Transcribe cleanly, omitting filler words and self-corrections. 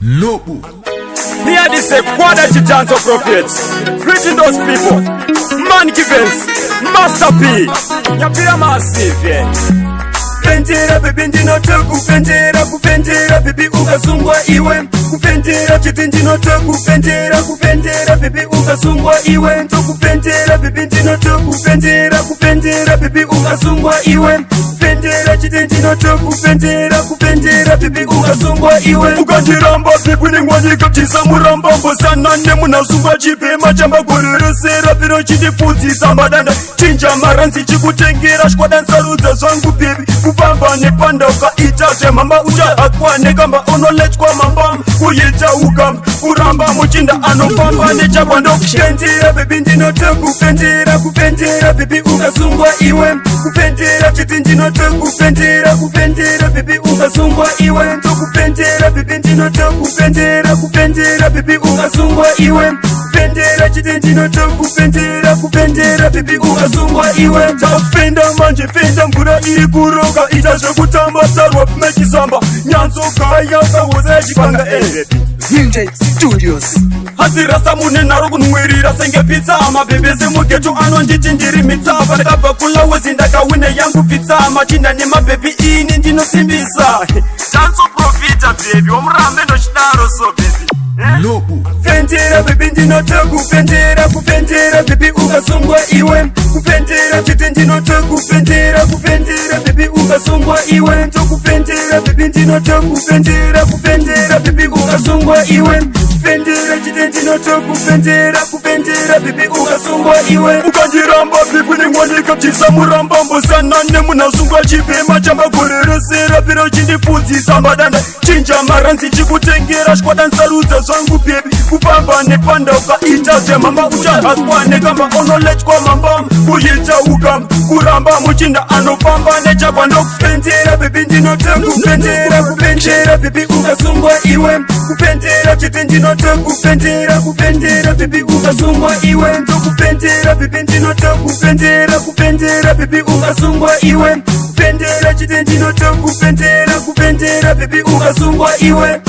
Nobu. Me and this a quality chance of prophets. Greeting those people. Man Givens, Master P. Yapira massive, yeah. Kupendera baby ndinota kupendera kupendera baby ukasungwa iwe kupendera chiti ndinota kupendera baby ukasungwa iwe ndokupendera baby ndinota kupendera baby ukasungwa iwe kupendera chiti ndinota kupendera baby ukasungwa iwe ukandiramba baby ningwanyika tisa muramba mbosana nemunasungwa chipema chambagoreresera piro chindipfudzisa madanda chinja maranzi chikutengera shkwadantsarudza zvangu baby kupamba nepanda ukaita zvemhamba uchahakwa nekamba unolechwa mambam kuita ukamba kuramba muchinda anofamba nechakwandokupendera baby ndinota kupendera baby ukasungwa iwe kupendera chiti ndinota kupendera baby ukasungwa iwe ndokupendera baby ndinota kupendera baby ukasungwa iwe kupendera chiti ndinota kupendera baby ukasungwa iwe tafenda manje fenda mvura iri kuroka ita zvekutamba tarwa pimechisamba nyanzokaya kawoza chipanga VJ Studios. hazirasa mune naro kunwirira senge pizza mabebeze mugeto anonditi ndiri mitsava ndakabva kulawezi ndakawine yangu pizza machinda nemabhebi ini ndinosimbisa tansoprofita bhebi wamurambe ndochidaro so bhebi Nobu. kupendera baby ndinota kupendera baby ukasungwa iwe kupendera chiti ndinota kupendera baby ukasungwa iwe ndokupendera baby ndinota kupendera baby ukasungwa iwe kupendera chiti ndinota kupendera baby ukasungwa iwe ukandiramba baby ningwanika tisa muramba mbosana nemunasungwa chipema chambagoreresera piro chindipfudzisa madanda chinja maranzi chikutengera shkwadantsarudza zvangu baby kupamba nepanda ukaita zvemhamba uchahakwa nekamba unolechwa mambam kuita ukamba kuramba muchinda anofamba nechakwandokupendera baby ndinota kupendera baby ukasungwa iwe kupendera chiti ndinota kupendera baby ukasungwa iwe ndokupendera baby ndinota kupendera baby ukasungwa iwe kupendera chiti ndinota kupendera baby ukasungwa iwe